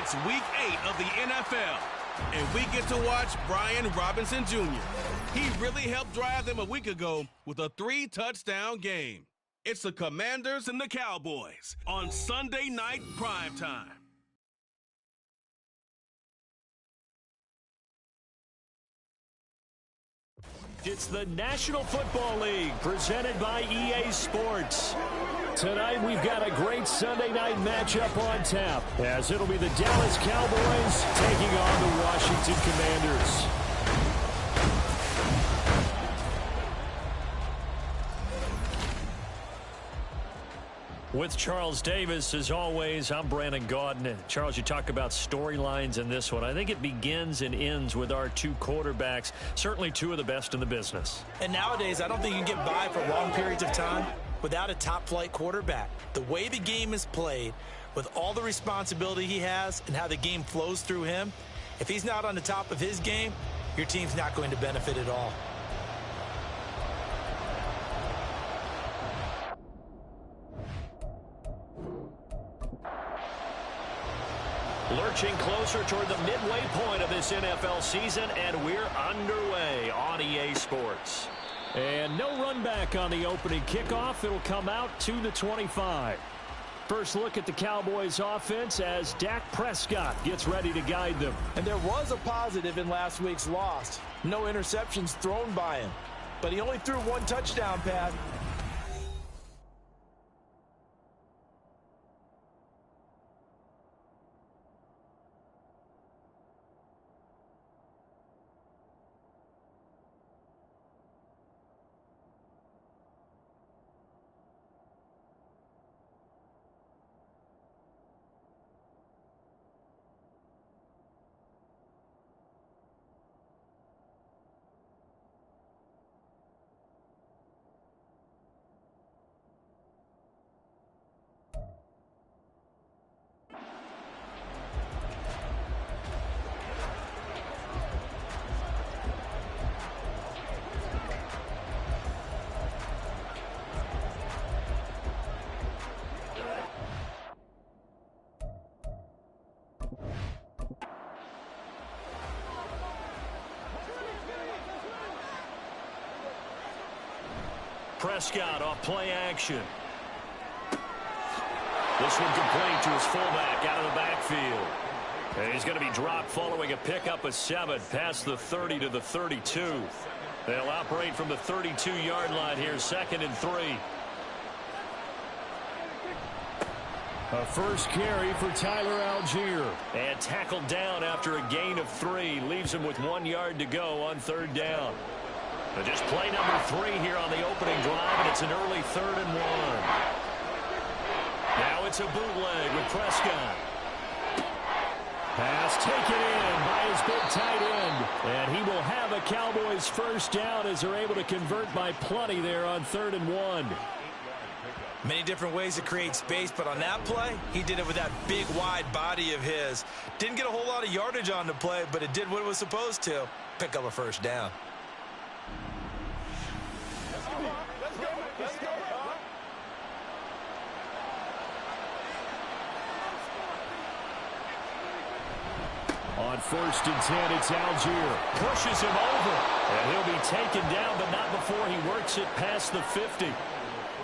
It's Week 8 of the NFL, and we get to watch Brian Robinson Jr. He really helped drive them a week ago with a 3-touchdown game. It's the Commanders and the Cowboys on Sunday Night Primetime. It's the National Football League presented by EA Sports. Tonight we've got a great Sunday night matchup on tap, as it'll be the Dallas Cowboys taking on the Washington Commanders. With Charles Davis, as always, I'm Brandon Gaudin. Charles, you talk about storylines in this one. I think it begins and ends with our two quarterbacks, certainly two of the best in the business. And nowadays, I don't think you can get by for long periods of time without a top-flight quarterback. The way the game is played, with all the responsibility he has and how the game flows through him, if he's not on the top of his game, your team's not going to benefit at all. Lurching closer toward the midway point of this NFL season, and we're underway on EA Sports. And no run back on the opening kickoff. It'll come out to the 25. First look at the Cowboys offense as Dak Prescott gets ready to guide them. And there was a positive in last week's loss. No interceptions thrown by him. But he only threw one touchdown pass. Prescott off play action. This one complete to his fullback out of the backfield. And he's going to be dropped following a pickup of 7 past the 30 to the 32. They'll operate from the 32-yard line here, 2nd and 3. A first carry for Tyler Algier. And tackled down after a gain of 3. Leaves him with 1 yard to go on 3rd down. So just play number 3 here on the opening drive, and it's an early 3rd and 1. Now it's a bootleg with Prescott. Pass taken in by his big tight end. And he will have a Cowboys first down as they're able to convert by plenty there on 3rd and 1. Many different ways to create space, but on that play, he did it with that big, wide body of his. Didn't get a whole lot of yardage on the play, but it did what it was supposed to. Pick up a first down. On 1st and 10, it's Algier. Pushes him over. And he'll be taken down, but not before he works it past the 50.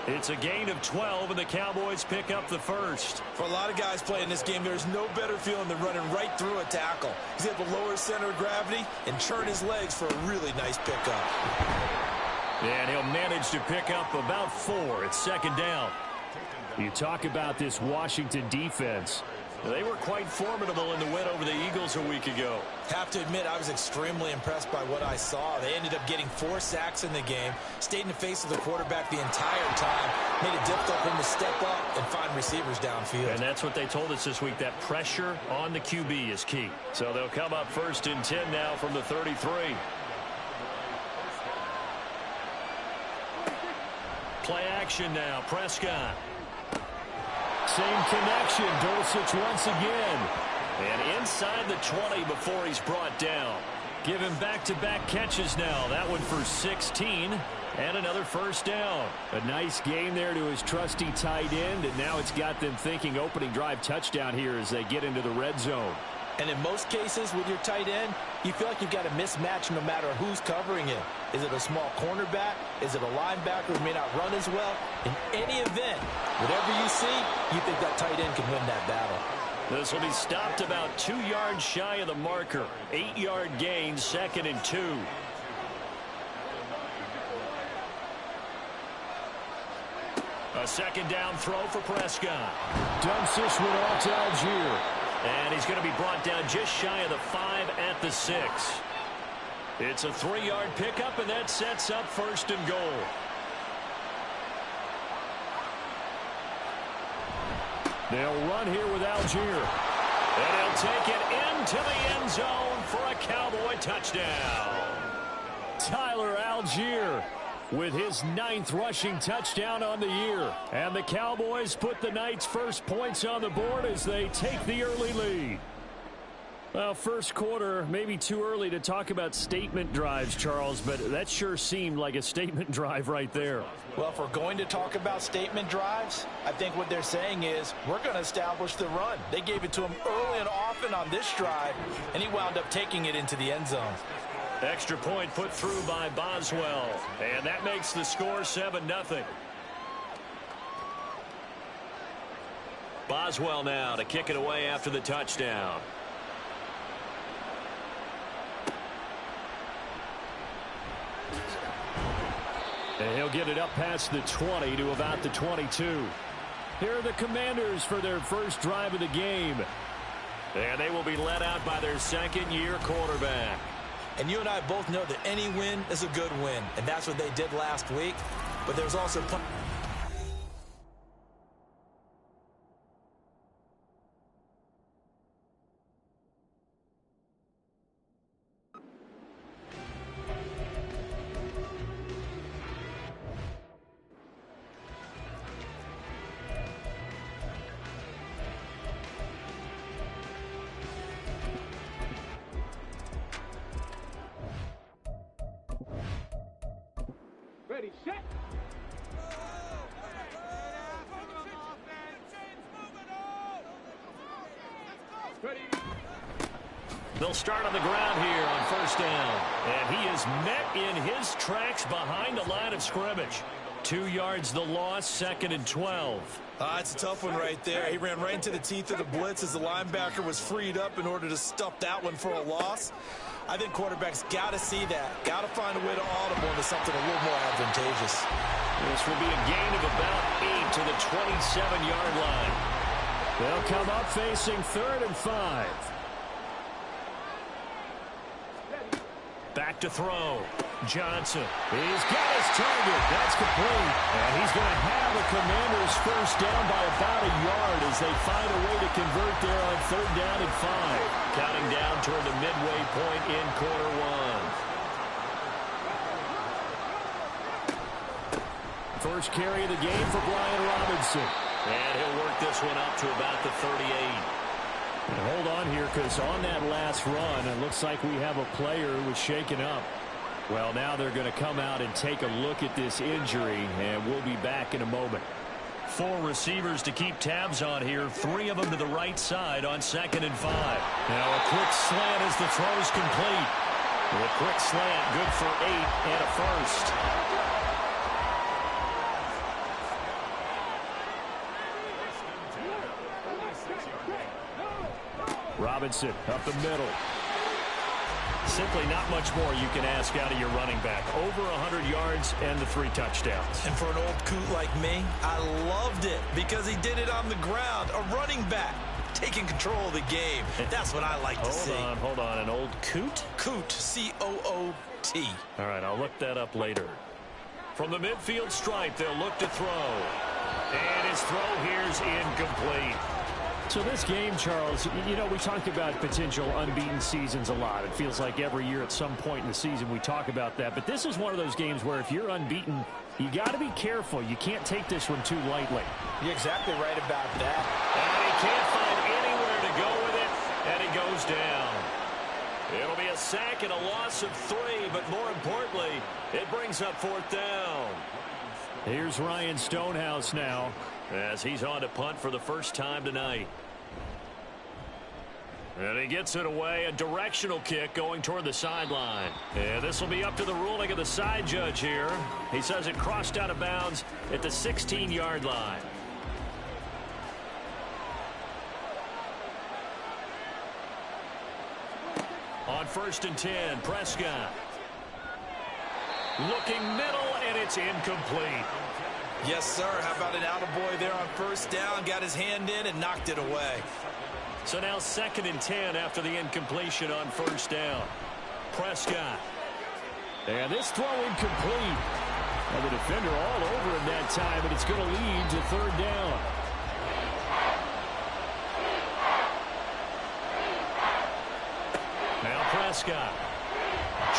It's a gain of 12, and the Cowboys pick up the first. For a lot of guys playing this game, there's no better feeling than running right through a tackle. He's able to lower his center of gravity and turn his legs for a really nice pickup. And he'll manage to pick up about 4. It's 2nd down. You talk about this Washington defense. They were quite formidable in the win over the Eagles a week ago. Have to admit, I was extremely impressed by what I saw. They ended up getting 4 sacks in the game, stayed in the face of the quarterback the entire time, made it difficult for him to step up and find receivers downfield. And that's what they told us this week, that pressure on the QB is key. So they'll come up 1st and 10 now from the 33. Play action now, Prescott. Same connection, Dulcich once again. And inside the 20 before he's brought down. Give him back-to-back catches now. That one for 16 and another first down. A nice game there to his trusty tight end, and now it's got them thinking opening drive touchdown here as they get into the red zone. And in most cases with your tight end, you feel like you've got a mismatch no matter who's covering it. Is it a small cornerback? Is it a linebacker who may not run as well? In any event, whatever you see, you think that tight end can win that battle. This will be stopped about 2 yards shy of the marker. 8-yard gain, 2nd and 2. A second down throw for Prescott. Dumps this one off to Algier. And he's going to be brought down just shy of the 5 at the 6. It's a 3-yard pickup, and that sets up 1st and goal. They'll run here with Algier. And he'll take it into the end zone for a Cowboy touchdown. Tyler Algier with his 9th rushing touchdown on the year. And the Cowboys put the Knights' first points on the board as they take the early lead. Well, first quarter, maybe too early to talk about statement drives, Charles, but that sure seemed like a statement drive right there. Well, if we're going to talk about statement drives, I think what they're saying is we're going to establish the run. They gave it to him early and often on this drive, and he wound up taking it into the end zone. Extra point put through by Boswell, and that makes the score 7-0. Boswell now to kick it away after the touchdown. And he'll get it up past the 20 to about the 22. Here are the Commanders for their first drive of the game. And they will be led out by their second-year quarterback. And you and I both know that any win is a good win, and that's what they did last week. But there's also Ready, set. Ready. They'll start on the ground here on first down. And he is met in his tracks behind the line of scrimmage. 2 yards the loss, 2nd and 12. It's a tough one right there. He ran right into the teeth of the blitz as the linebacker was freed up in order to stuff that one for a loss. I think quarterbacks got to see that. Got to find a way to audible into something a little more advantageous. This will be a gain of about 8 to the 27-yard line. They'll come up facing 3rd and 5. Back to throw. Johnson. He's got his target. That's complete. And he's going to have the Commanders first down by about a yard as they find a way to convert there on 3rd down and 5. Counting down toward the midway point in quarter one. First carry of the game for Brian Robinson. And he'll work this one up to about the 38. And hold on here, because on that last run, it looks like we have a player who was shaken up. Well, now they're going to come out and take a look at this injury, and we'll be back in a moment. 4 receivers to keep tabs on here. 3 of them to the right side on 2nd and 5. Now a quick slant as the throw's complete. A quick slant, good for 8 and a first. Robinson up the middle. Simply not much more you can ask out of your running back. Over 100 yards and the 3 touchdowns. And for an old coot like me, I loved it because he did it on the ground. A running back taking control of the game. That's what I like to see. Hold on. An old coot? Coot, C-O-O-T. All right, I'll look that up later. From the midfield stripe, they'll look to throw. And his throw here's incomplete. So this game, Charles, you know, we talked about potential unbeaten seasons a lot. It feels like every year at some point in the season we talk about that. But this is one of those games where if you're unbeaten, you got to be careful. You can't take this one too lightly. You're exactly right about that. And he can't find anywhere to go with it, and he goes down. It'll be a sack and a loss of 3, but more importantly, it brings up 4th down. Here's Ryan Stonehouse now, as he's on to punt for the first time tonight. And he gets it away, a directional kick going toward the sideline. And this will be up to the ruling of the side judge here. He says it crossed out of bounds at the 16-yard line. On 1st and 10, Prescott. Looking middle, and it's incomplete. Yes, sir. How about an attaboy there on 1st down? Got his hand in and knocked it away. So now 2nd and 10 after the incompletion on 1st down. Prescott. And this throw incomplete. And the defender all over him that time, but it's going to lead to 3rd down. Now Prescott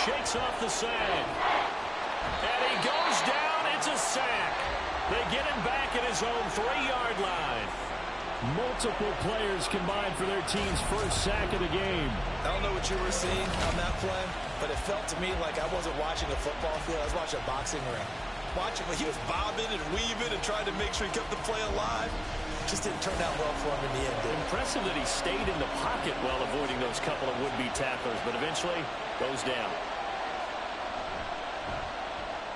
shakes off the sand. And he goes down. It's a sack. They get him back at his own 3-yard line. Multiple players combined for their team's first sack of the game. I don't know what you were seeing on that play, but it felt to me like I wasn't watching a football field. I was watching a boxing ring. Watching, he was bobbing and weaving and trying to make sure he kept the play alive. Just didn't turn out well for him in the end. Impressive that he stayed in the pocket while avoiding those couple of would-be tacklers, but eventually goes down.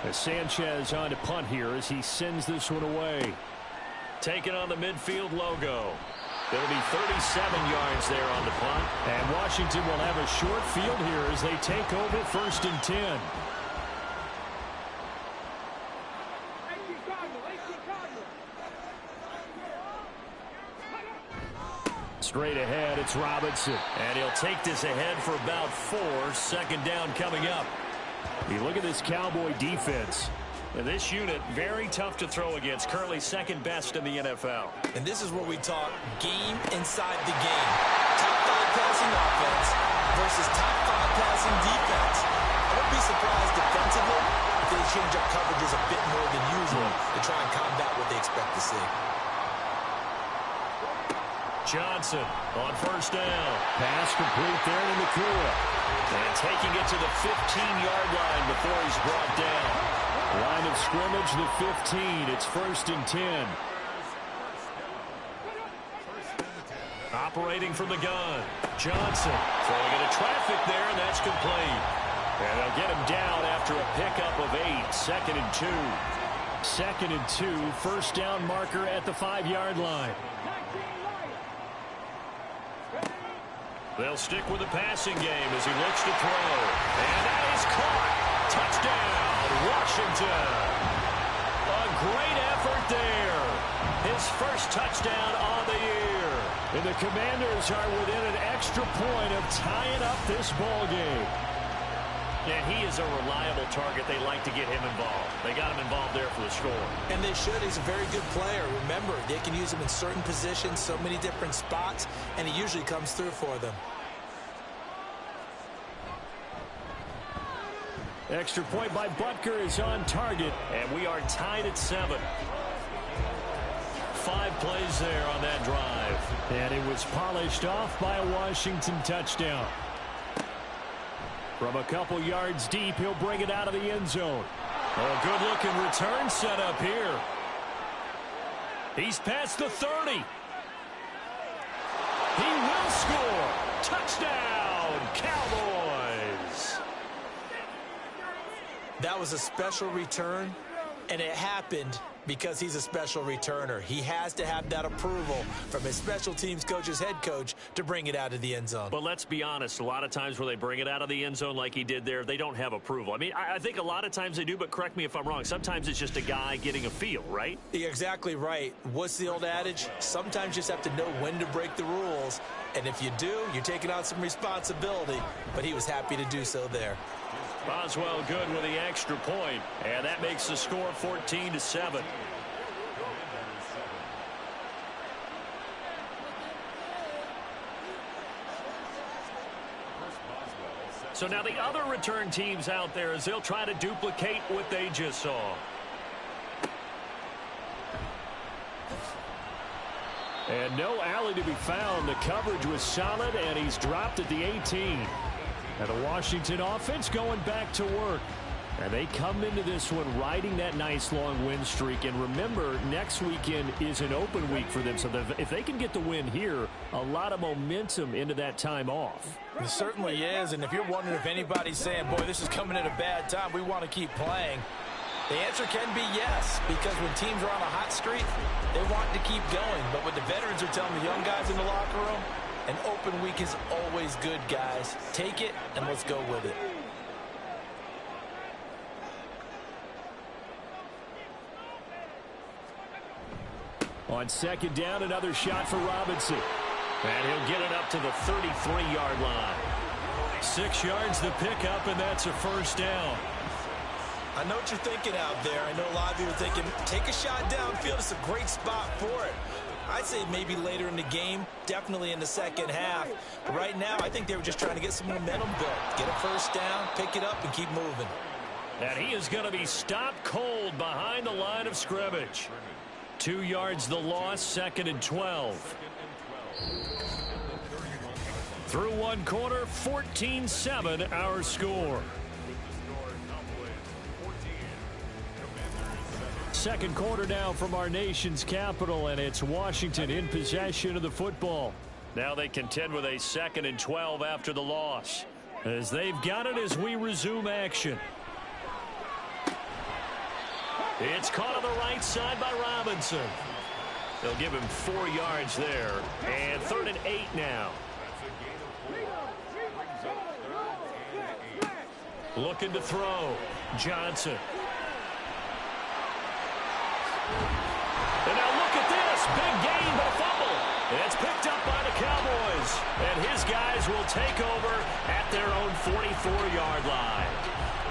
As Sanchez on to punt here as he sends this one away. Taking on the midfield logo. It'll be 37 yards there on the punt. And Washington will have a short field here as they take over 1st and 10. Straight ahead, it's Robinson. And he'll take this ahead for about 4. 2nd down coming up. You look at this Cowboy defense. And this unit, very tough to throw against. Currently 2nd best in the NFL. And this is where we talk game inside the game. Top 5 passing offense versus top 5 passing defense. I wouldn't be surprised defensively if they change up coverages a bit more than usual to try and combat what they expect to see. Johnson on 1st down. Pass complete there in the clear. And taking it to the 15-yard line before he's brought down. Line of scrimmage, the 15. It's 1st and 10. Operating from the gun. Johnson throwing into traffic there, and that's complete. And they'll get him down after a pickup of 8. 2nd and 2. 2nd and 2. 1st down marker at the 5-yard line. They'll stick with the passing game as he looks to throw. And that is caught. Touchdown, Washington. A great effort there. His first touchdown on the year. And the Commanders are within an extra point of tying up this ball game. And he is a reliable target. They like to get him involved. They got him involved there for the score. And they should. He's a very good player. Remember, they can use him in certain positions, so many different spots, and he usually comes through for them. Extra point by Butker is on target. And we are tied at 7. 5 plays there on that drive. And it was polished off by a Washington touchdown. From a couple yards deep, he'll bring it out of the end zone. Oh, good-looking return set up here. He's past the 30. He will score. Touchdown, Cowboys. That was a special return, and it happened because he's a special returner. He has to have that approval from his special teams coach's head coach to bring it out of the end zone. But let's be honest, a lot of times where they bring it out of the end zone like he did there, they don't have approval. I mean, I think a lot of times they do, but correct me if I'm wrong. Sometimes it's just a guy getting a feel, right? You're exactly right. What's the old adage? Sometimes you just have to know when to break the rules, and if you do, you're taking on some responsibility, but he was happy to do so there. Boswell good with the extra point, and that makes the score 14-7. So now the other return teams out there as they'll try to duplicate what they just saw. And no alley to be found. The coverage was solid, and he's dropped at the 18. And the Washington offense going back to work. And they come into this one riding that nice long win streak. And remember, next weekend is an open week for them. So if they can get the win here, a lot of momentum into that time off. It certainly is. And if you're wondering if anybody's saying, boy, this is coming at a bad time, we want to keep playing, the answer can be yes. Because when teams are on a hot streak, they want to keep going. But what the veterans are telling the young guys in the locker room, an open week is always good, guys. Take it, and let's go with it. On second down, another shot for Robinson. And he'll get it up to the 33-yard line. 6 yards the pickup, and that's a first down. I know what you're thinking out there. I know a lot of you are thinking, take a shot downfield. It's a great spot for it. I'd say maybe later in the game, definitely in the second half. But right now, I think they were just trying to get some momentum built. Get a first down, pick it up, and keep moving. And he is going to be stopped cold behind the line of scrimmage. 2 yards the loss, 2nd and 12. Through one quarter, 14-7 our score. Second quarter now from our nation's capital, and it's Washington in possession of the football. Now they contend with a 2nd and 12 after the loss, as they've got it as we resume action. It's caught on the right side by Robinson. They'll give him 4 yards there, and 3rd and 8 now. Looking to throw. Johnson. And now look at this. Big gain, but a fumble. It's picked up by the Cowboys. And his guys will take over at their own 44-yard line.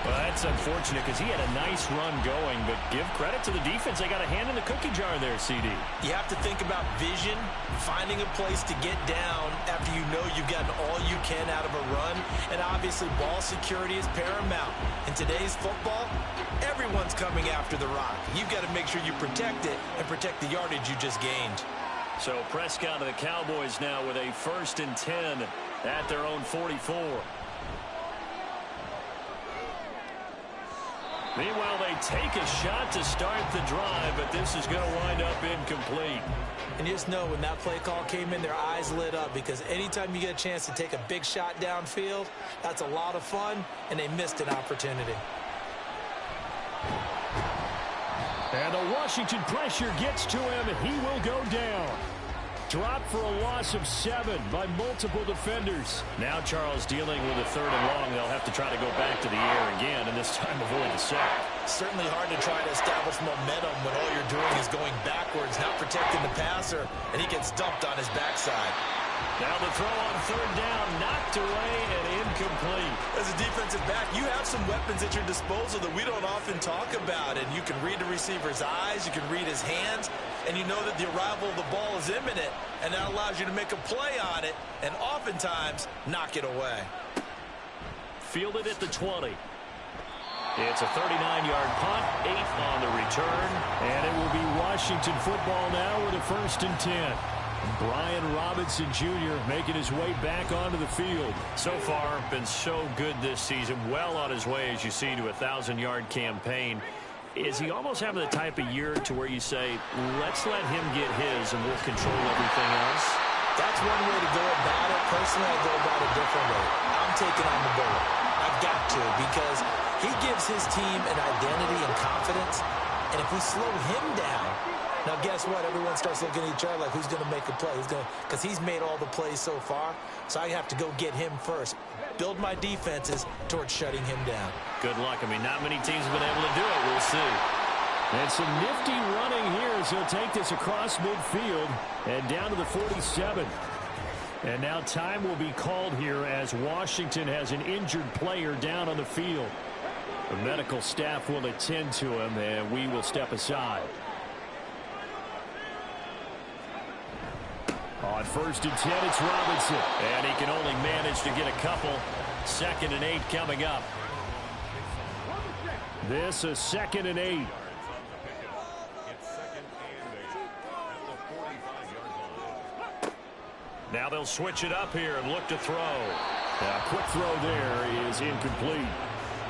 Well, that's unfortunate because he had a nice run going, but give credit to the defense. They got a hand in the cookie jar there, CD. You have to think about vision, finding a place to get down after you know you've gotten all you can out of a run, and obviously ball security is paramount. In today's football, everyone's coming after the rock. You've got to make sure you protect it and protect the yardage you just gained. So Prescott and the Cowboys now with a 1st and 10 at their own 44. Meanwhile, they take a shot to start the drive, but this is going to wind up incomplete. And you just know when that play call came in, their eyes lit up, because anytime you get a chance to take a big shot downfield, that's a lot of fun, and they missed an opportunity. And the Washington pressure gets to him, and he will go down. Dropped for a loss of 7 by multiple defenders. Now Charles dealing with a 3rd and long. They'll have to try to go back to the air again, and this time avoid the sack. Certainly hard to try to establish momentum when all you're doing is going backwards, not protecting the passer, and he gets dumped on his backside. Now the throw on 3rd down, knocked away and incomplete. As a defensive back, you have some weapons at your disposal that we don't often talk about, and you can read the receiver's eyes, you can read his hands, and you know that the arrival of the ball is imminent, and that allows you to make a play on it and oftentimes knock it away. Fielded at the 20. It's a 39-yard punt, 8 on the return, and it will be Washington football now with a 1st and 10. Brian Robinson Jr. making his way back onto the field. So far, been so good this season. Well on his way, as you see, to a 1,000-yard campaign. Is he almost having the type of year to where you say, let's let him get his and we'll control everything else? That's one way to go about it. Personally, I go about it differently. I'm taking on the bullet. I've got to, because he gives his team an identity and confidence. And if we slow him down, now guess what? Everyone starts looking at each other like, who's going to make a play? Because he's made all the plays so far. So I have to go get him first. Build my defenses towards shutting him down. Good luck. I mean, not many teams have been able to do it. We'll see. And some nifty running here as he'll take this across midfield and down to the 47. And now time will be called here as Washington has an injured player down on the field. The medical staff will attend to him, and we will step aside. On 1st and 10, it's Robinson. And he can only manage to get a couple. 2nd and 8 coming up. This is 2nd and 8. Now they'll switch it up here and look to throw. Quick throw there is incomplete.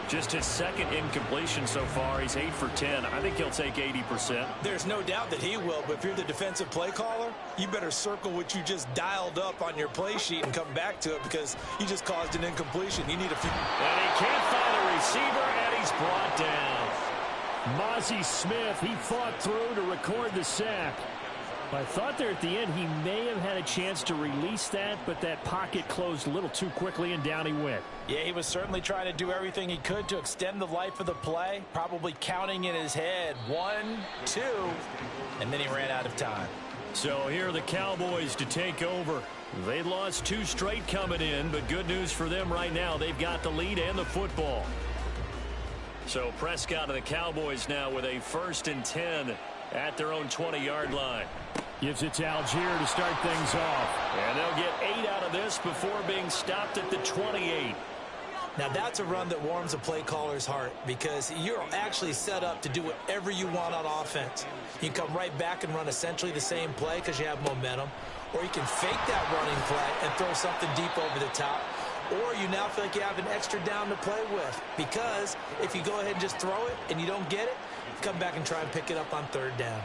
Just his second incompletion so far. He's 8 for 10. I think he'll take 80%. There's no doubt that he will, but if you're the defensive play caller, you better circle what you just dialed up on your play sheet and come back to it because you just caused an incompletion. You need a few. And he can't find a receiver, and he's brought down. Mozzie Smith, he fought through to record the sack. I thought there at the end he may have had a chance to release that, but that pocket closed a little too quickly, and down he went. Yeah, he was certainly trying to do everything he could to extend the life of the play, probably counting in his head 1, 2, and then he ran out of time. So here are the Cowboys to take over. They lost 2 straight coming in, but good news for them right now. They've got the lead and the football. So Prescott and the Cowboys now with a 1st and 10 at their own 20-yard line. Gives it to Algier to start things off. And they'll get 8 out of this before being stopped at the 28. Now that's a run that warms a play caller's heart because you're actually set up to do whatever you want on offense. You can come right back and run essentially the same play because you have momentum, or you can fake that running play and throw something deep over the top, or you now feel like you have an extra down to play with because if you go ahead and just throw it and you don't get it, come back and try and pick it up on 3rd down.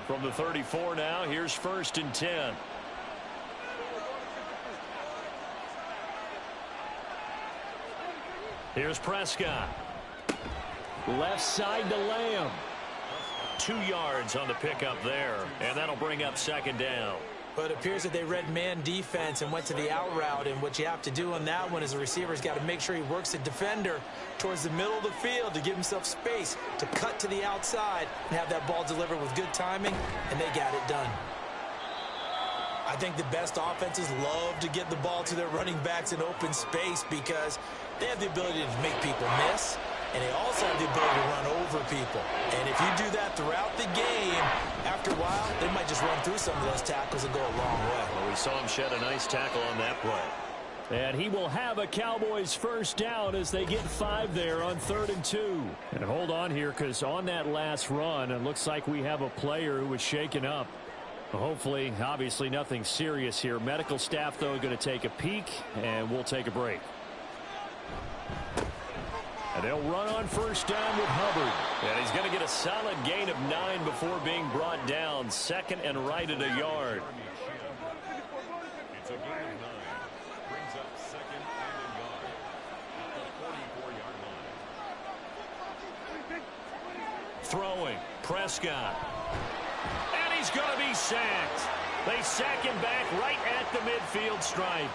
From the 34 now, here's 1st and 10. Here's Prescott. Left side to Lamb. 2 yards on the pickup there, and that'll bring up 2nd down. But it appears that they read man defense and went to the out route, and what you have to do on that one is the receiver's got to make sure he works the defender towards the middle of the field to give himself space to cut to the outside and have that ball delivered with good timing, and they got it done. I think the best offenses love to get the ball to their running backs in open space because they have the ability to make people miss, and they also have the ability to run over people. And if you do that throughout the game, after a while, they might just run through some of those tackles and go a long way. Well, we saw him shed a nice tackle on that play. And he will have a Cowboys 1st down as they get 5 there on 3rd and 2. And hold on here because on that last run, it looks like we have a player who was shaken up. Hopefully, obviously nothing serious here. Medical staff, though, going to take a peek, and we'll take a break. And they'll run on 1st down with Hubbard. And he's going to get a solid gain of 9 before being brought down. 2nd and right at a yard. It's a gain of 9. Brings up 2nd and a yard at the 44-yard line. Throwing. Prescott. And he's going to be sacked. They sack him back right at the midfield stripe.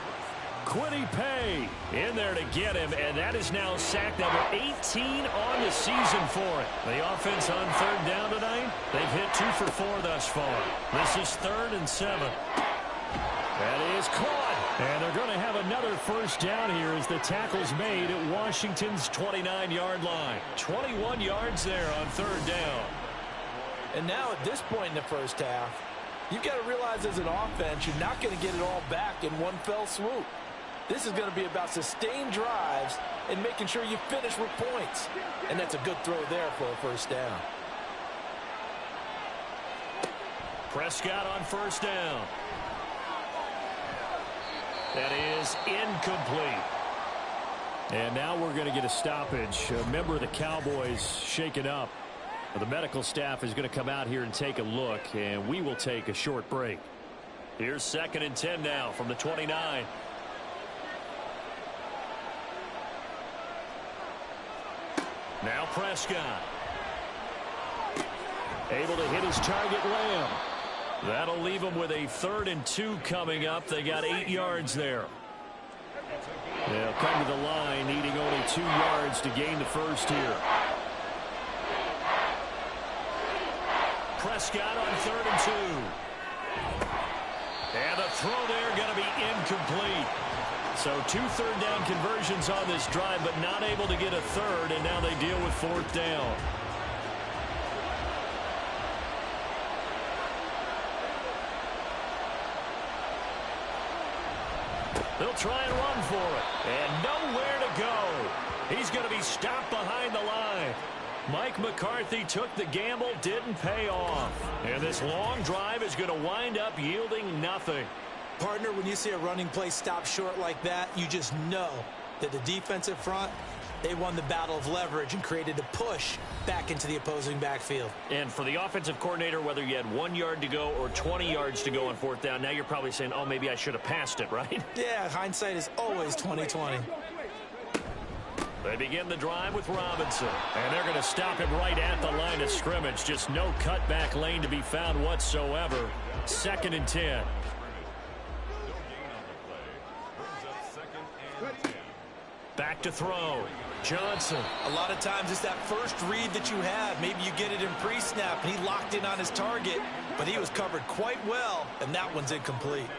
Quiddy Pay in there to get him, and that is now sack number 18 on the season for it. The offense on 3rd down tonight, they've hit 2 for 4 thus far. This is 3rd and 7. That is caught. And they're going to have another 1st down here as the tackle's made at Washington's 29-yard line. 21 yards there on 3rd down. And now at this point in the 1st half, you've got to realize as an offense, you're not going to get it all back in one fell swoop. This is going to be about sustained drives and making sure you finish with points. And that's a good throw there for a 1st down. Prescott on 1st down. That is incomplete. And now we're going to get a stoppage. A member of the Cowboys shaken up. The medical staff is going to come out here and take a look, and we will take a short break. Here's 2nd and 10 now from the 29. Now Prescott. Able to hit his target, Lamb. That'll leave him with a 3rd and 2 coming up. They got 8 yards there. They'll come to the line, needing only 2 yards to gain the 1st here. Prescott on 3rd and 2. And the throw there going to be incomplete. So 2 third down conversions on this drive, but not able to get a 3rd, and now they deal with 4th down. They'll try and run for it, and nowhere to go. He's going to be stopped behind the line. Mike McCarthy took the gamble, didn't pay off. And this long drive is going to wind up yielding nothing. Partner, when you see a running play stop short like that, you just know that the defensive front, they won the battle of leverage and created a push back into the opposing backfield. And for the offensive coordinator, whether you had 1 yard to go or 20 yards to go on fourth down, now you're probably saying, oh, maybe I should have passed it, right? Yeah, hindsight is always 20/20. They begin the drive with Robinson. And they're going to stop him right at the line of scrimmage. Just no cutback lane to be found whatsoever. 2nd and 10. Back to throw. Johnson. A lot of times it's that first read that you have. Maybe you get it in pre-snap, and he locked in on his target, but he was covered quite well, and that one's incomplete.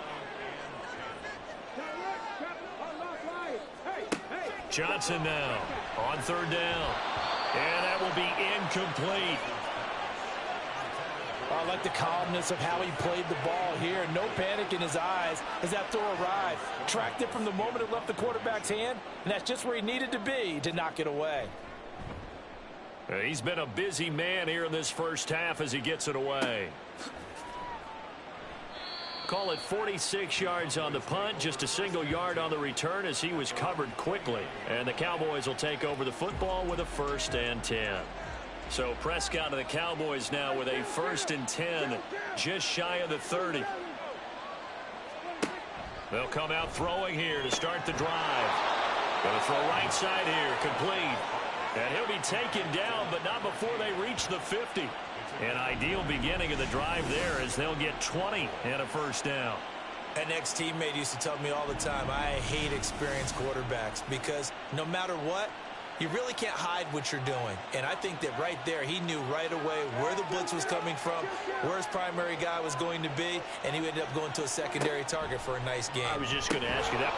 Johnson now on 3rd down. And that will be incomplete. I like the calmness of how he played the ball here. No panic in his eyes as that throw arrived. Tracked it from the moment it left the quarterback's hand, and that's just where he needed to be to knock it away. He's been a busy man here in this first half as he gets it away. Call it 46 yards on the punt, just a single yard on the return as he was covered quickly. And the Cowboys will take over the football with a 1st and 10. So Prescott and the Cowboys now with a 1st and 10, just shy of the 30. They'll come out throwing here to start the drive. Going to throw right side here, complete. And he'll be taken down, but not before they reach the 50. An ideal beginning of the drive there as they'll get 20 and a 1st down. An ex-teammate used to tell me all the time, I hate experienced quarterbacks because no matter what, you really can't hide what you're doing. And I think that right there, he knew right away where the blitz was coming from, where his primary guy was going to be, and he ended up going to a secondary target for a nice game. I was just going to ask you that.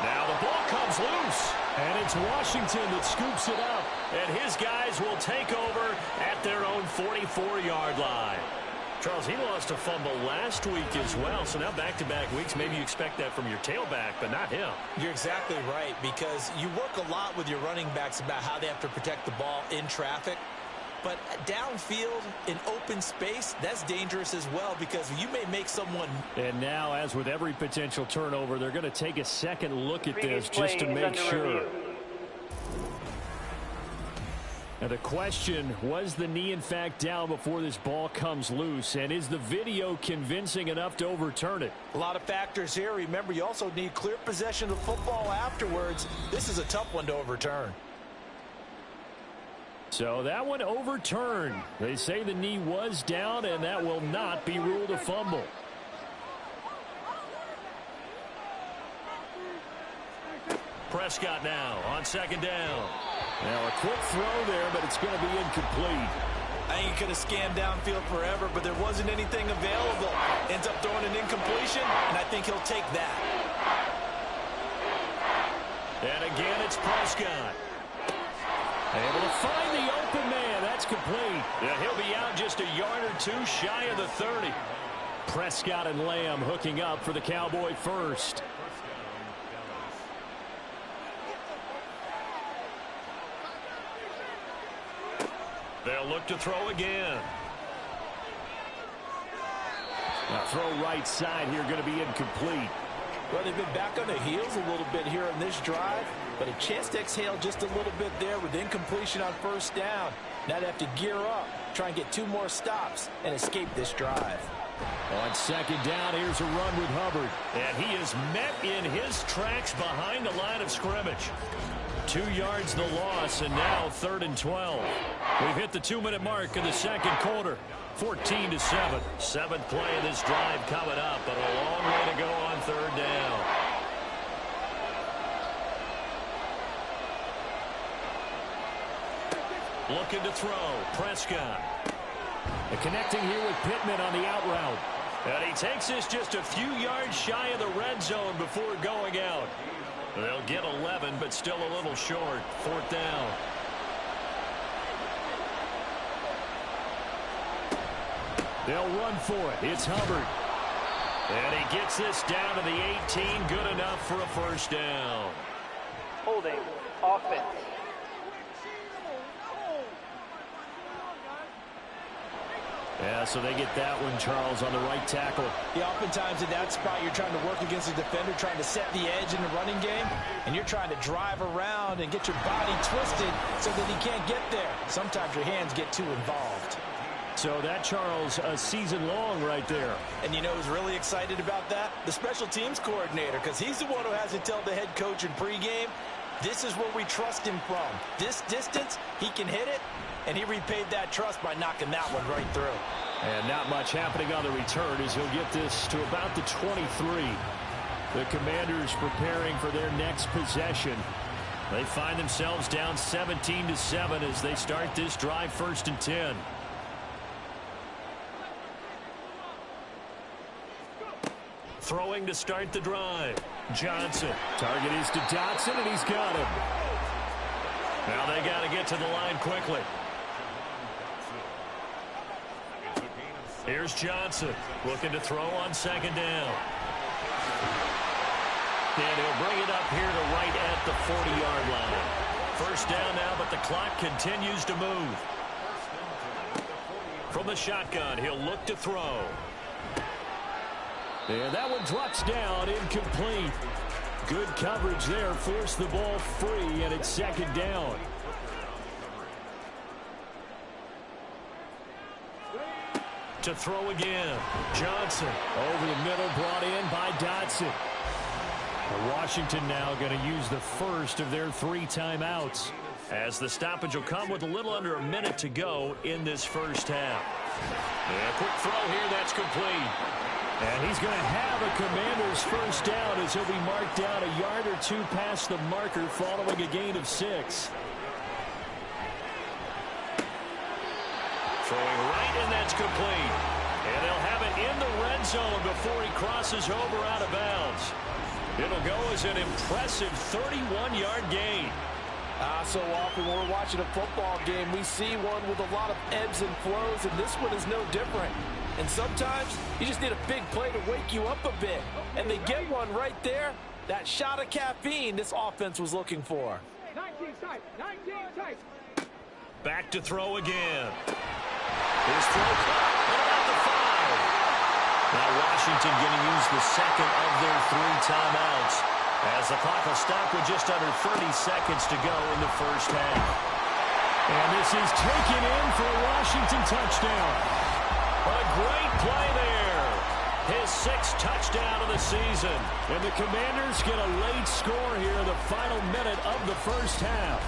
Now the ball comes loose. And it's Washington that scoops it up. And his guys will take over at their own 44-yard line. Charles, he lost a fumble last week as well, so now back-to-back weeks, maybe you expect that from your tailback, but not him. You're exactly right, because you work a lot with your running backs about how they have to protect the ball in traffic, but downfield, in open space, that's dangerous as well, because you may make someone... And now, as with every potential turnover, they're going to take a second look at this just to make sure. Now the question, was the knee in fact down before this ball comes loose? And is the video convincing enough to overturn it? A lot of factors here. Remember, you also need clear possession of the football afterwards. This is a tough one to overturn. So that one overturned. They say the knee was down, and that will not be ruled a fumble. Prescott now on 2nd down. Now a quick throw there, but it's going to be incomplete. I think he could have scanned downfield forever, but there wasn't anything available. Ends up throwing an incompletion, and I think he'll take that. And again, it's Prescott. Able to find the open man. That's complete. Yeah, he'll be out just a yard or two shy of the 30. Prescott and Lamb hooking up for the Cowboy 1st. They'll look to throw again. Now throw right side here, going to be incomplete. Well, they've been back on their heels a little bit here on this drive, but a chance to exhale just a little bit there with incompletion on 1st down. Now they have to gear up, try and get 2 more stops, and escape this drive. On 2nd down, here's a run with Hubbard. And he is met in his tracks behind the line of scrimmage. 2 yards the loss, and now 3rd and 12. We've hit the 2-minute mark in the 2nd quarter. 14-7. 7th play of this drive coming up, but a long way to go on 3rd down. Looking to throw. Prescott. And connecting here with Pittman on the out route. And he takes this just a few yards shy of the red zone before going out. They'll get 11, but still a little short. 4th down. They'll run for it. It's Hubbard. And he gets this down to the 18. Good enough for a 1st down. Holding offense. Yeah, so they get that one, Charles, on the right tackle. Yeah, oftentimes in that spot, you're trying to work against a defender, trying to set the edge in the running game, and you're trying to drive around and get your body twisted so that he can't get there. Sometimes your hands get too involved. So that, Charles, a season long right there. And you know who's really excited about that? The special teams coordinator, because he's the one who has to tell the head coach in pregame, this is where we trust him from. This distance, he can hit it, and he repaid that trust by knocking that one right through. And not much happening on the return as he'll get this to about the 23. The Commanders preparing for their next possession. They find themselves down 17-7 as they start this drive, 1st and 10. Throwing to start the drive. Johnson. Target is to Dotson, and he's got him. Now they got to get to the line quickly. Here's Johnson looking to throw on 2nd down. And he'll bring it up here to right at the 40-yard line. 1st down now, but the clock continues to move. From the shotgun, he'll look to throw. And that one drops down, incomplete. Good coverage there, forced the ball free, and it's 2nd down. To throw again. Johnson over the middle, brought in by Dotson. Washington now going to use the first of their 3 timeouts, as the stoppage will come with a little under a minute to go in this 1st half. And a quick throw here, that's complete. And he's going to have a Commanders 1st down as he'll be marked down a yard or 2 past the marker following a gain of 6. Throwing right, and that's complete. And they'll have it in the red zone before he crosses over out of bounds. It'll go as an impressive 31-yard gain. So often when we're watching a football game, we see one with a lot of ebbs and flows, and this one is no different. And sometimes you just need a big play to wake you up a bit. And they get one right there. That shot of caffeine this offense was looking for. 19 tight, 19 tight. Back to throw again. His throw caught at about the 5. Now Washington going to use the 2nd of their 3 timeouts, as the clock will stop with just under 30 seconds to go in the 1st half. And this is taken in for a Washington touchdown. A great play there. His 6th touchdown of the season. And the Commanders get a late score here in the final minute of the 1st half.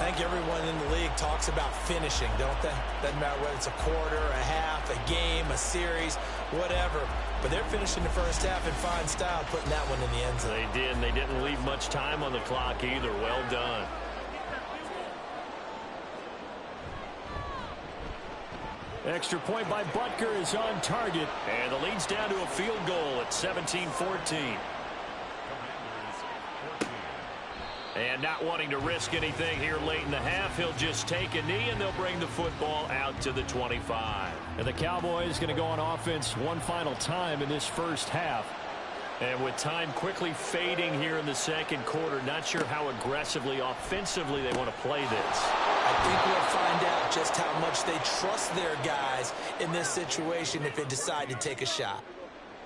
I think everyone in the league talks about finishing, don't they? Doesn't matter whether it's a quarter, a half, a game, a series, whatever. But they're finishing the 1st half in fine style, putting that one in the end zone. They did, and they didn't leave much time on the clock either. Well done. Extra point by Butker is on target. And the lead's down to a field goal at 17-14. And not wanting to risk anything here late in the half, he'll just take a knee, and they'll bring the football out to the 25. And the Cowboys going to go on offense one final time in this 1st half. And with time quickly fading here in the 2nd quarter, not sure how aggressively, offensively they want to play this. I think we'll find out just how much they trust their guys in this situation if they decide to take a shot.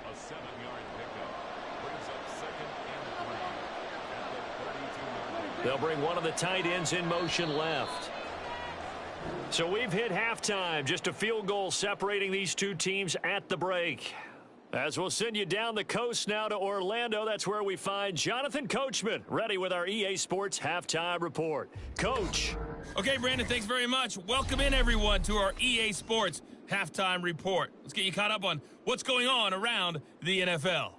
A 7-yard pickup brings up 2nd and 3 at the 32-yard line. They'll bring one of the tight ends in motion left. So we've hit halftime. Just a field goal separating these 2 teams at the break. As we'll send you down the coast now to Orlando, that's where we find Jonathan Coachman, ready with our EA Sports Halftime Report. Coach. Okay, Brandon, thanks very much. Welcome in, everyone, to our EA Sports Halftime Report. Let's get you caught up on what's going on around the NFL.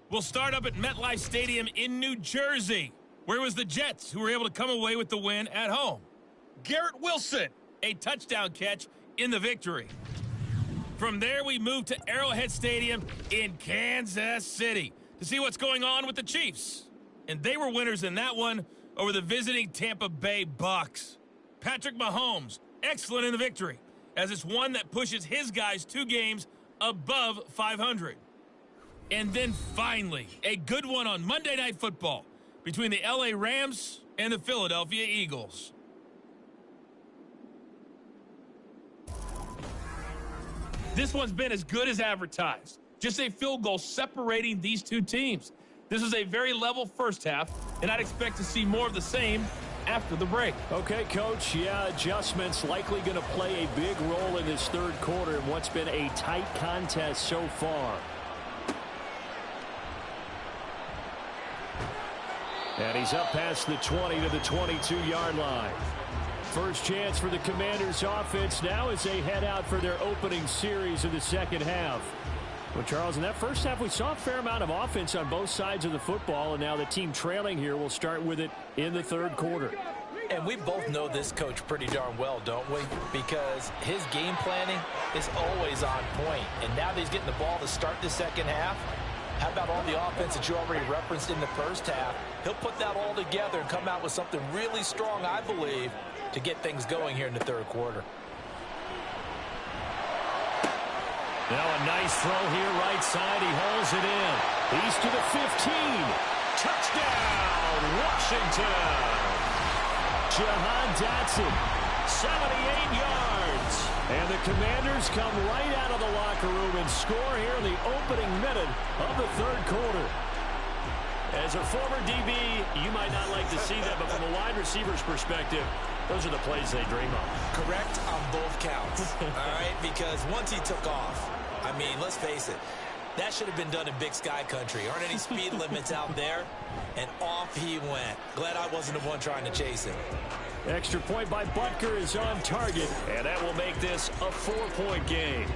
We'll start up at MetLife Stadium in New Jersey, where it was the Jets who were able to come away with the win at home. Garrett Wilson, a touchdown catch in the victory. From there, we move to Arrowhead Stadium in Kansas City to see what's going on with the Chiefs. And they were winners in that one over the visiting Tampa Bay Bucks. Patrick Mahomes, excellent in the victory, as it's one that pushes his guys 2 games above 500. And then finally, a good one on Monday Night Football between the LA Rams and the Philadelphia Eagles. This one's been as good as advertised. Just a field goal separating these two teams. This is a very level first half, and I'd expect to see more of the same after the break. Okay, Coach. Yeah, adjustments likely going to play a big role in this third quarter in what's been a tight contest so far. And he's up past the 20 to the 22-yard line. First chance for the Commanders' offense now as they head out for their opening series of the second half. Well, Charles, in that first half, we saw a fair amount of offense on both sides of the football, and now the team trailing here will start with it in the third quarter. And we both know this coach pretty darn well, don't we? Because his game planning is always on point. And now that he's getting the ball to start the second half, how about all the offense that you already referenced in the first half? He'll put that all together and come out with something really strong, I believe, to get things going here in the third quarter. Now a nice throw here right side. He holds it in. He's to the 15. Touchdown, Washington. Jahan Dotson, 78 yards. And the Commanders come right out of the locker room and score here in the opening minute of the third quarter. As a former DB, you might not like to see that, but from a wide receiver's perspective, those are the plays they dream of. Correct on both counts, all right? Because once he took off, I mean, let's face it, that should have been done in Big Sky Country. Aren't any speed limits out there? And off he went. Glad I wasn't the one trying to chase him. Extra point by Butker is on target, and that will make this a 4-point game.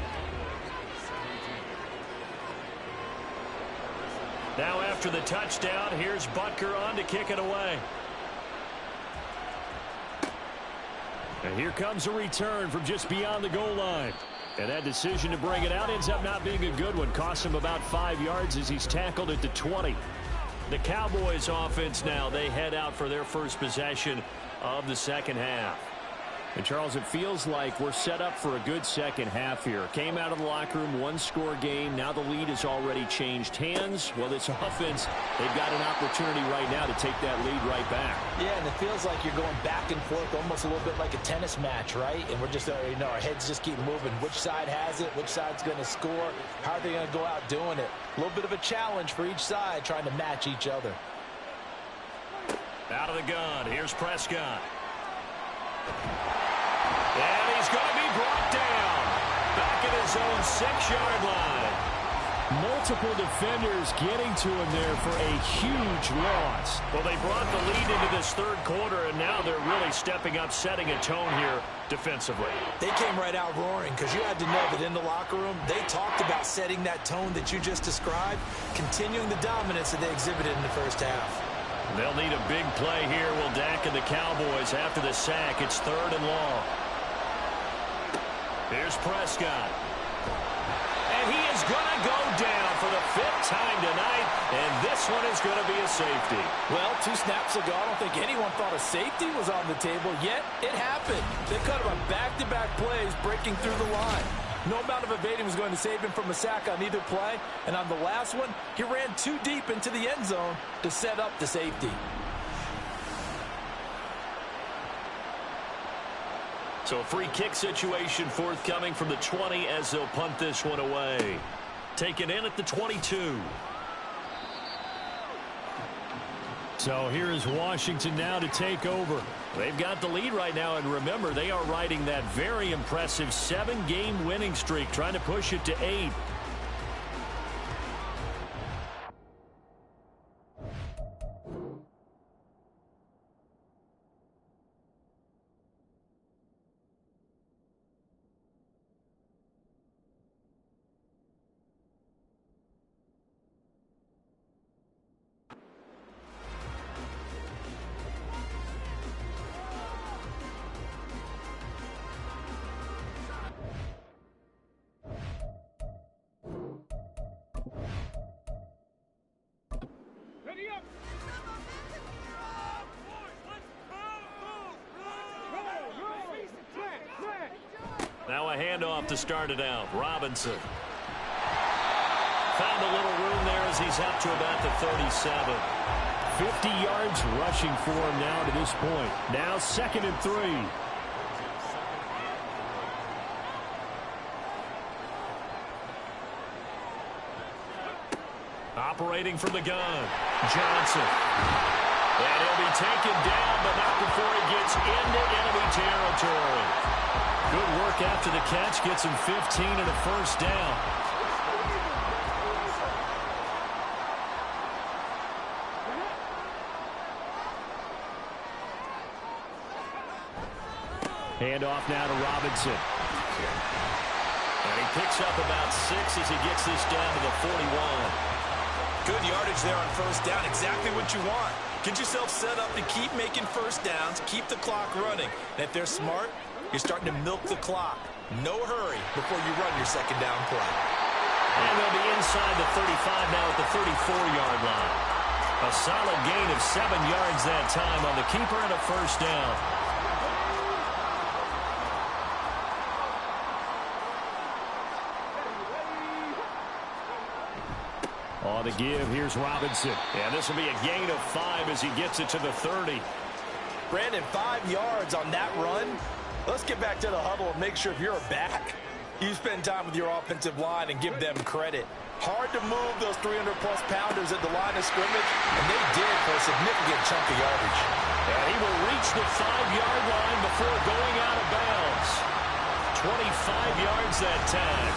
Now after the touchdown, here's Butker on to kick it away. And here comes a return from just beyond the goal line. And that decision to bring it out ends up not being a good one. Costs him about 5 yards as he's tackled at the 20. The Cowboys offense now, they head out for their first possession of the second half. And, Charles, it feels like we're set up for a good second half here. Came out of the locker room, one-score game. Now the lead has already changed hands. Well, this offense, they've got an opportunity right now to take that lead right back. Yeah, and it feels like you're going back and forth almost a little bit like a tennis match, right? And we're just, our heads just keep moving. Which side has it? Which side's going to score? How are they going to go out doing it? A little bit of a challenge for each side trying to match each other. Out of the gun, here's Prescott. And he's going to be brought down back at his own 6-yard line. Multiple defenders getting to him there for a huge loss. Well, they brought the lead into this third quarter, and now they're really stepping up, setting a tone here defensively. They came right out roaring because you had to know that in the locker room, they talked about setting that tone that you just described, continuing the dominance that they exhibited in the first half. They'll need a big play here, will Dak and the Cowboys after the sack. It's 3rd and long. Here's Prescott. And he is going to go down for the 5th time tonight, and this one is going to be a safety. Well, 2 snaps ago, I don't think anyone thought a safety was on the table, yet it happened. They cut him on back-to-back plays, breaking through the line. No amount of evading was going to save him from a sack on either play, and on the last one, he ran too deep into the end zone to set up the safety. So a free kick situation forthcoming from the 20 as they'll punt this one away. Taken in at the 22. So here is Washington now to take over. They've got the lead right now, and remember, they are riding that very impressive 7-game winning streak, trying to push it to 8. Now a handoff to start it out. Robinson. Found a little room there as he's up to about the 37. 50 yards rushing for him now to this point. Now 2nd and 3. operating from the gun. Johnson. And he'll be taken down, but not before he gets into enemy territory. Good work after the catch. Gets him 15 and a first down. Handoff now to Robinson. And he picks up about 6 as he gets this down to the 41. Good yardage there on first down. Exactly what you want. Get yourself set up to keep making first downs, keep the clock running. And if they're smart, you're starting to milk the clock. No hurry before you run your second down play. And they'll be inside the 35 now at the 34-yard line. A solid gain of 7 yards that time on the keeper and a first down. On the give, here's Robinson. And this will be a gain of 5 as he gets it to the 30. Brandon, 5 yards on that run. Let's get back to the huddle and make sure if you're a back, you spend time with your offensive line and give them credit. Hard to move those 300-plus pounders at the line of scrimmage, and they did for a significant chunk of yardage. And he will reach the 5-yard line before going out of bounds. 25 yards that time.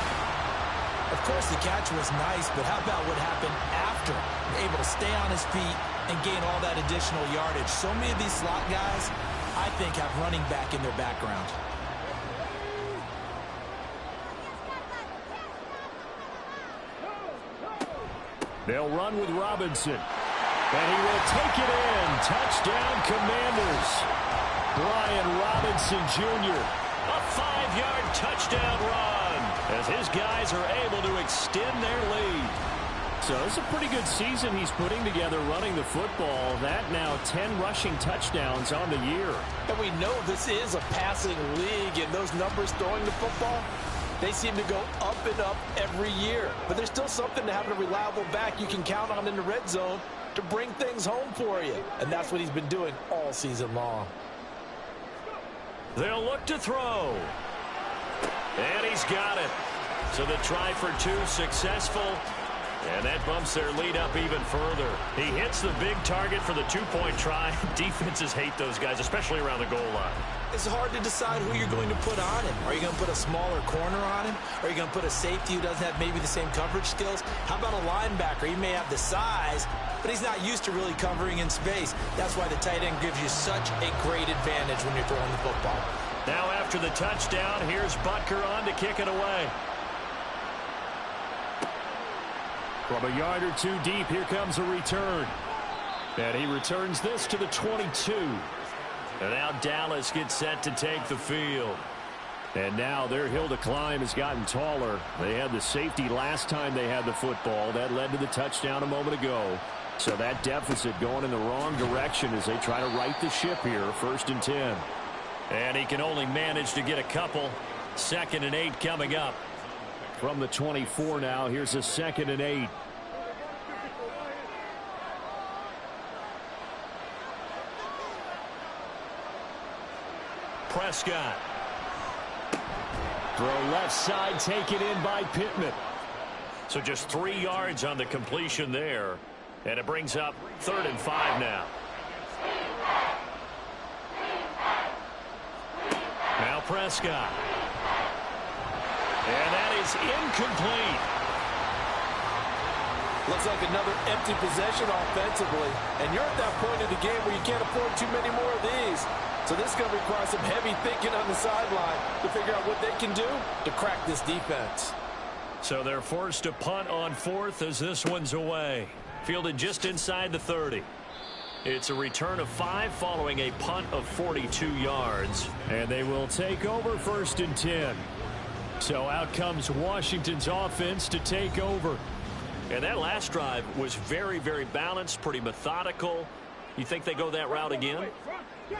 Of course, the catch was nice, but how about what happened after? Able to stay on his feet and gain all that additional yardage. So many of these slot guys, I think, have running back in their background. They'll run with Robinson. And he will take it in. Touchdown, Commanders. Brian Robinson Jr. A 5-yard touchdown run as his guys are able to extend their lead. So it's a pretty good season he's putting together running the football. That now 10 rushing touchdowns on the year. And we know this is a passing league, and those numbers throwing the football, they seem to go up and up every year. But there's still something to having a reliable back you can count on in the red zone to bring things home for you. And that's what he's been doing all season long. They'll look to throw. And he's got it. So the try for 2 successful. And that bumps their lead up even further. He hits the big target for the 2-point try. Defenses hate those guys, especially around the goal line. It's hard to decide who you're going to put on him. Are you going to put a smaller corner on him? Are you going to put a safety who doesn't have maybe the same coverage skills? How about a linebacker? He may have the size, but he's not used to really covering in space. That's why the tight end gives you such a great advantage when you're throwing the football. Now after the touchdown, here's Butker on to kick it away. From a yard or 2 deep, here comes a return. And he returns this to the 22. And now Dallas gets set to take the field. And now their hill to climb has gotten taller. They had the safety last time they had the football. That led to the touchdown a moment ago. So that deficit going in the wrong direction as they try to right the ship here. 1st and 10. And he can only manage to get a couple. 2nd and 8 coming up. From the 24 now, here's a 2nd and 8. Prescott. Throw left side, taken in by Pittman. So just 3 yards on the completion there. And it brings up 3rd and 5 now. Now Prescott. And that is incomplete. Looks like another empty possession offensively. And you're at that point of the game where you can't afford too many more of these. So this is going to require some heavy thinking on the sideline to figure out what they can do to crack this defense. So they're forced to punt on 4th as this one's away. Fielded just inside the 30. It's a return of 5 following a punt of 42 yards. And they will take over 1st and 10. So out comes Washington's offense to take over. And that last drive was very, very balanced, pretty methodical. You think they go that route again?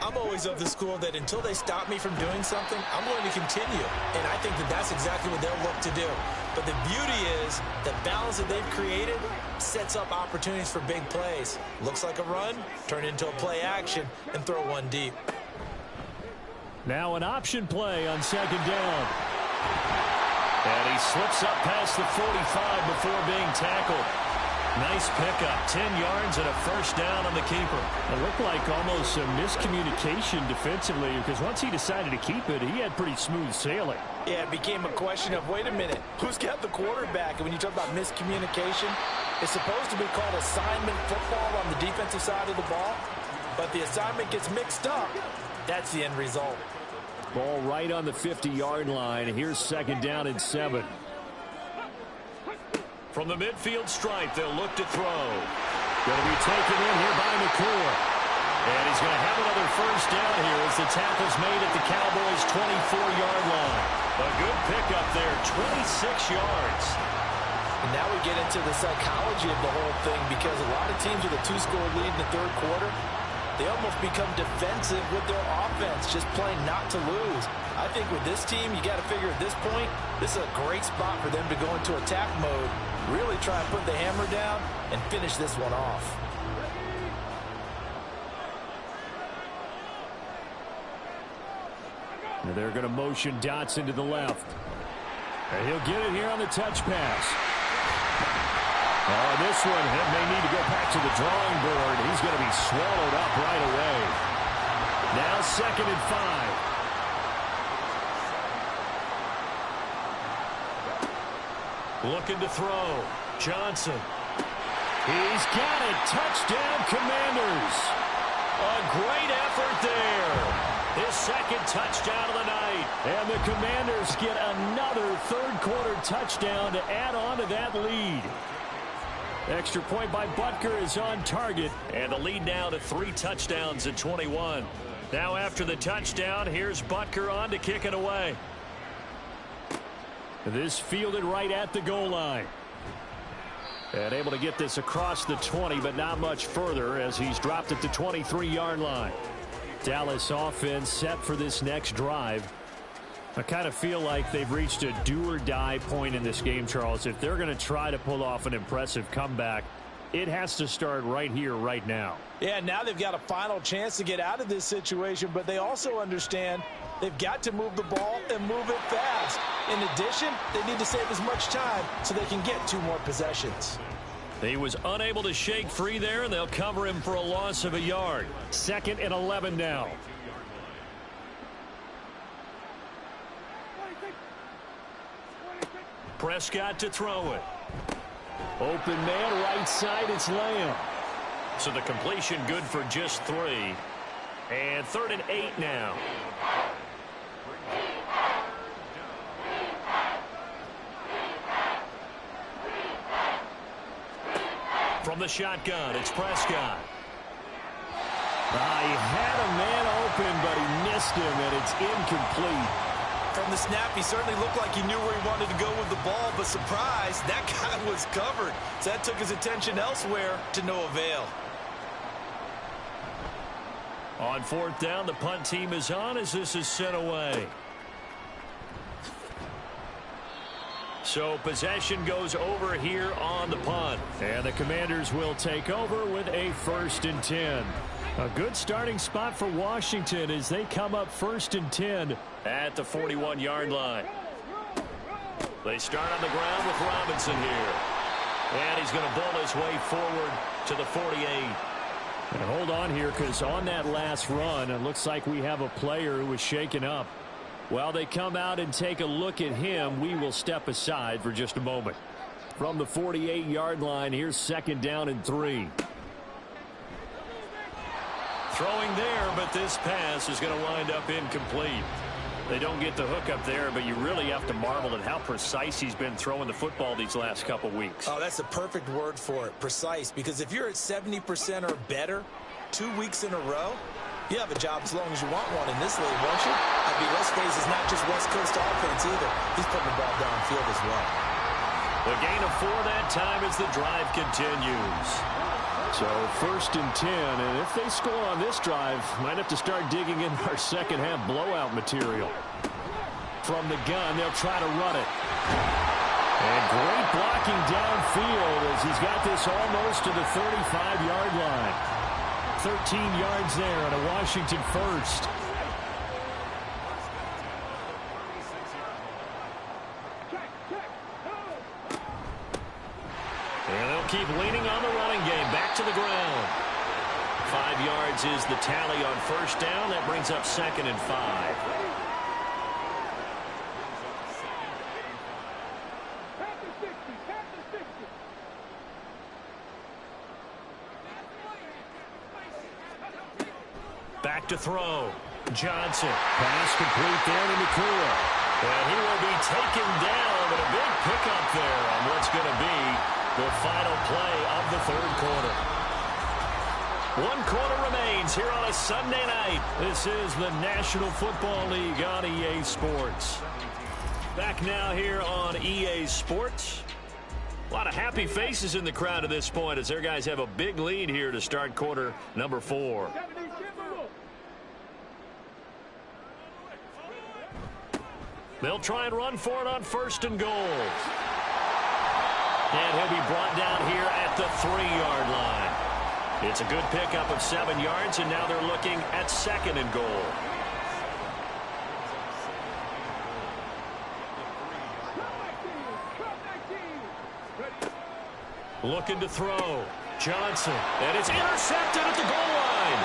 I'm always of the school that until they stop me from doing something, I'm going to continue. And I think that that's exactly what they'll look to do. But the beauty is the balance that they've created sets up opportunities for big plays. Looks like a run, turn it into a play action, and throw one deep. Now an option play on 2nd down. And he slips up past the 45 before being tackled. Nice pickup, 10 yards and a first down on the keeper. It looked like almost some miscommunication defensively because once he decided to keep it, he had pretty smooth sailing. Yeah, it became a question of, wait a minute, who's got the quarterback? And when you talk about miscommunication, it's supposed to be called assignment football on the defensive side of the ball, but the assignment gets mixed up. That's the end result. Ball right on the 50-yard line. Here's second down and 7. From the midfield stripe, they'll look to throw. Going to be taken in here by McClure. And he's going to have another first down here as the tackle's made at the Cowboys' 24-yard line. A good pickup there, 26 yards. And now we get into the psychology of the whole thing because a lot of teams with a 2-score lead in the third quarter, they almost become defensive with their offense, just playing not to lose. I think with this team, you got to figure at this point, this is a great spot for them to go into attack mode, really try and put the hammer down and finish this one off. And they're going to motion Dotson to the left. And he'll get it here on the touch pass. Oh, this one may need to go back to the drawing board. He's going to be swallowed up right away. Now 2nd and 5. Looking to throw. Johnson. He's got it. Touchdown, Commanders. A great effort there. His second touchdown of the night. And the Commanders get another third-quarter touchdown to add on to that lead. Extra point by Butker is on target. And the lead now to 3 touchdowns at 21. Now after the touchdown, here's Butker on to kick it away. This fielded right at the goal line. And able to get this across the 20, but not much further as he's dropped at the 23-yard line. Dallas offense set for this next drive. I kind of feel like they've reached a do-or-die point in this game, Charles. If they're going to try to pull off an impressive comeback, it has to start right here, right now. Yeah, now they've got a final chance to get out of this situation, but they also understand they've got to move the ball and move it fast. In addition, they need to save as much time so they can get 2 more possessions. He was unable to shake free there, and they'll cover him for a loss of a yard. 2nd and 11 now. Prescott to throw it. Open man, right side, it's Lamb. So the completion good for just 3. And 3rd and 8 now. From the shotgun, it's Prescott. He had a man open, but he missed him, and it's incomplete. From the snap, he certainly looked like he knew where he wanted to go with the ball, but surprise, that guy was covered. So that took his attention elsewhere to no avail. On 4th down, the punt team is on as this is sent away. So possession goes over here on the punt. And the Commanders will take over with a 1st and 10. A good starting spot for Washington as they come up 1st and 10 at the 41-yard line. They start on the ground with Robinson here. And he's going to bull his way forward to the 48. And hold on here because on that last run, it looks like we have a player who was shaken up. While they come out and take a look at him, we will step aside for just a moment. From the 48-yard line, here's 2nd down and 3. Throwing there, but this pass is going to wind up incomplete. They don't get the hook up there, but you really have to marvel at how precise he's been throwing the football these last couple weeks. Oh, that's the perfect word for it, precise, because if you're at 70% or better 2 weeks in a row, you have a job as long as you want one in this league, won't you? I mean, let's face it, it's not just West Coast offense either. He's putting the ball downfield as well. The gain of 4 that time as the drive continues. So 1st and 10, and if they score on this drive, might have to start digging in our second half blowout material. From the gun, they'll try to run it. And great blocking downfield as he's got this almost to the 35-yard line. 13 yards there and a Washington 1st. And they'll keep leaning on to the ground. 5 yards is the tally on first down. That brings up 2nd and 5. Back to throw. Johnson. Pass complete down in the clear. And he will be taken down, but a big pickup there on what's going to be the final play of the 3rd quarter. 1 quarter remains here on a Sunday night. This is the National Football League on EA Sports. Back now here on EA Sports. A lot of happy faces in the crowd at this point as their guys have a big lead here to start quarter number 4. They'll try and run for it on 1st and goal. And he'll be brought down here at the 3-yard line. It's a good pickup of 7 yards, and now they're looking at 2nd and goal. Looking to throw. Johnson. And it's intercepted at the goal line.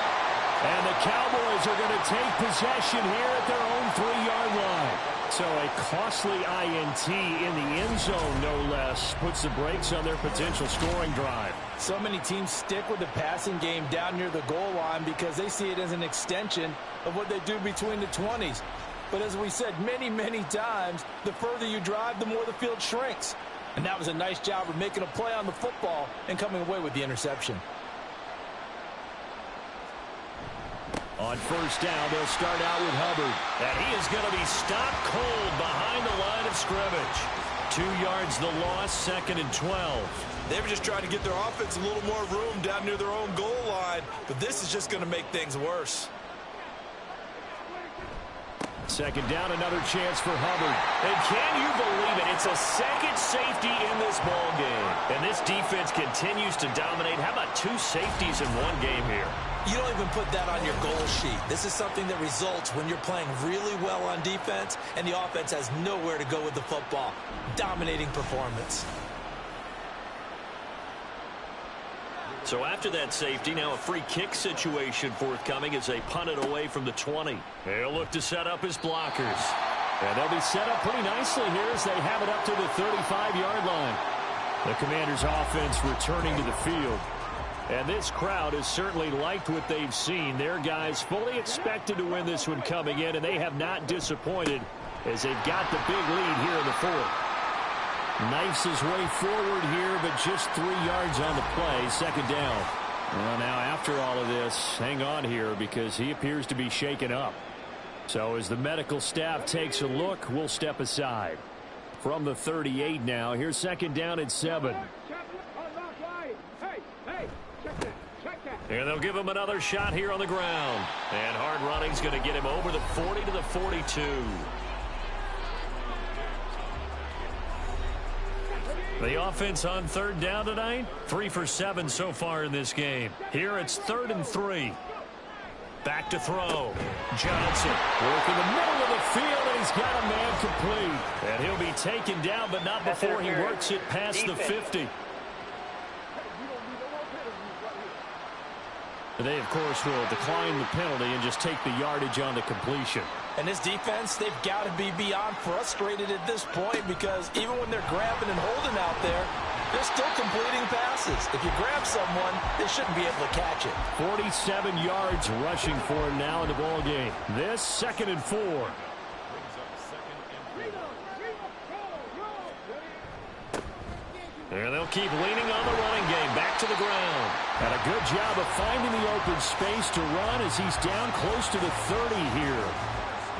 And the Cowboys are going to take possession here at their own 3-yard line. So a costly INT in the end zone, no less, puts the brakes on their potential scoring drive. So many teams stick with the passing game down near the goal line because they see it as an extension of what they do between the 20s. But as we said many, many times, the further you drive, the more the field shrinks. And that was a nice job of making a play on the football and coming away with the interception. On 1st down, they'll start out with Hubbard. And he is going to be stopped cold behind the line of scrimmage. 2 yards the loss, 2nd and 12. They were just trying to get their offense a little more room down near their own goal line, but this is just going to make things worse. 2nd down, another chance for Hubbard. And can you believe it? It's a 2nd safety in this ball game. And this defense continues to dominate. How about 2 safeties in one game here? You don't even put that on your goal sheet. This is something that results when you're playing really well on defense and the offense has nowhere to go with the football. Dominating performance. So after that safety, now a free kick situation forthcoming as they punt it away from the 20. They'll look to set up his blockers. And they'll be set up pretty nicely here as they have it up to the 35-yard line. The Commanders' offense returning to the field. And this crowd has certainly liked what they've seen. Their guys fully expected to win this one coming in, and they have not disappointed as they've got the big lead here in the 4th. Knifes his way forward here, but just 3 yards on the play. 2nd down. Well, now after all of this, hang on here because he appears to be shaken up. So as the medical staff takes a look, we'll step aside. From the 38 now, here's 2nd down at 7. And they'll give him another shot here on the ground. And hard running's going to get him over the 40 to the 42. The offense on 3rd down tonight, 3 for 7 so far in this game. Here it's 3rd and 3. Back to throw. Johnson work in the middle of the field, and he's got a man complete. And he'll be taken down, but not before he works it past the 50. They, of course, will decline the penalty and just take the yardage on the completion. And this defense, they've got to be beyond frustrated at this point because even when they're grabbing and holding out there, they're still completing passes. If you grab someone, they shouldn't be able to catch it. 47 yards rushing for him now in the ball game. This 2nd and 4. And they'll keep leaning on the running game. Back to the ground. And a good job of finding the open space to run as he's down close to the 30 here.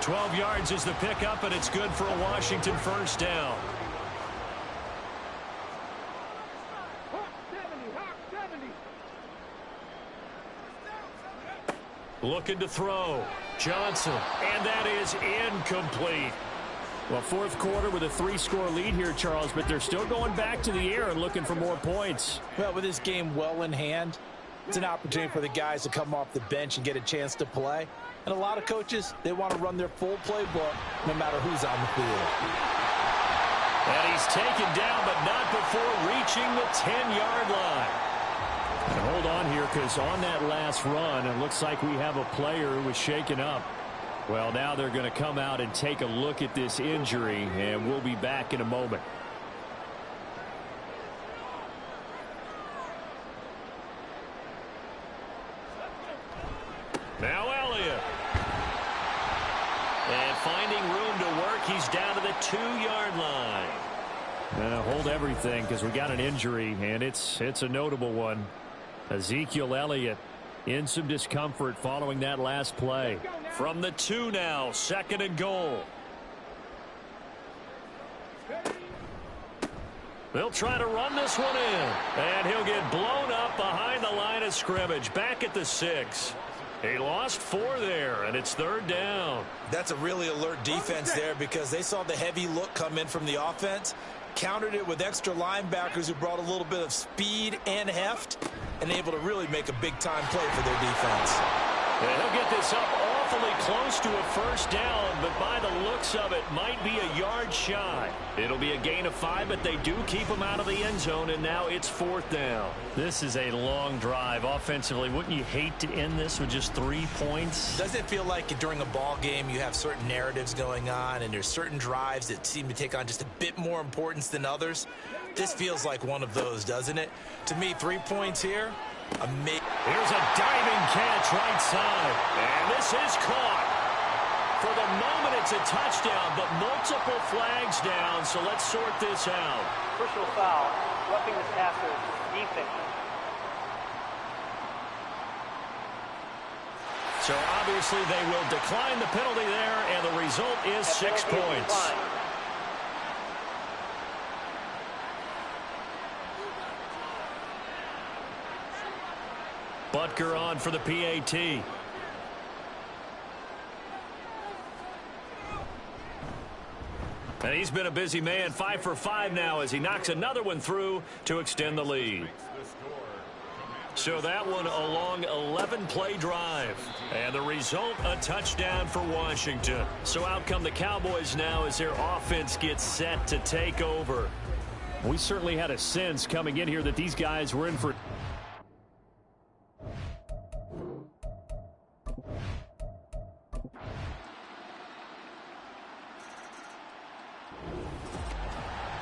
12 yards is the pickup, and it's good for a Washington 1st down. Looking to throw. Johnson. And that is incomplete. Well, 4th quarter with a 3-score lead here, Charles, but they're still going back to the air and looking for more points. Well, with this game well in hand, it's an opportunity for the guys to come off the bench and get a chance to play. And a lot of coaches, they want to run their full playbook no matter who's on the field. And he's taken down, but not before reaching the 10-yard line. And hold on here because on that last run, it looks like we have a player who was shaken up. Well, now they're going to come out and take a look at this injury, and we'll be back in a moment. Now Elliott. And finding room to work, he's down to the 2-yard line. Hold everything because we got an injury, and it's a notable one. Ezekiel Elliott in some discomfort following that last play. From the 2 now, 2nd and goal. They'll try to run this one in. And he'll get blown up behind the line of scrimmage. Back at the 6. He lost 4 there, and it's 3rd down. That's a really alert defense there because they saw the heavy look come in from the offense, countered it with extra linebackers who brought a little bit of speed and heft, and able to really make a big-time play for their defense. And he'll get this up awfully close to a 1st down, but by the looks of it, might be a yard shy. It'll be a gain of 5, but they do keep him out of the end zone, and now it's 4th down. This is a long drive. Offensively, wouldn't you hate to end this with just 3 points? Doesn't it feel like during a ball game you have certain narratives going on, and there's certain drives that seem to take on just a bit more importance than others? This feels like one of those, doesn't it? To me, 3 points here. Amazing. Here's a diving catch right side. And this is caught. For the moment, it's a touchdown, but multiple flags down, so let's sort this out. Personal foul, roughing the passer, defense. So obviously they will decline the penalty there, and the result is 6 points. Butker on for the PAT. And he's been a busy man, 5 for 5 now as he knocks another one through to extend the lead. So that one a long 11-play drive. And the result, a touchdown for Washington. So out come the Cowboys now as their offense gets set to take over. We certainly had a sense coming in here that these guys were in for...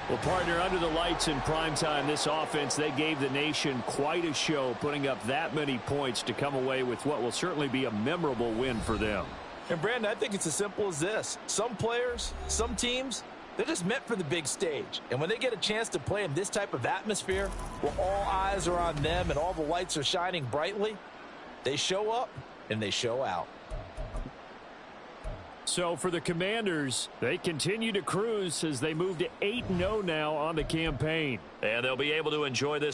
Well, partner, under the lights in primetime, this offense, they gave the nation quite a show, putting up that many points to come away with what will certainly be a memorable win for them. And, Brandon, I think it's as simple as this. Some players, some teams, they're just meant for the big stage. And when they get a chance to play in this type of atmosphere, where all eyes are on them and all the lights are shining brightly, they show up and they show out. So for the Commanders, they continue to cruise as they move to 8-0 now on the campaign. And they'll be able to enjoy this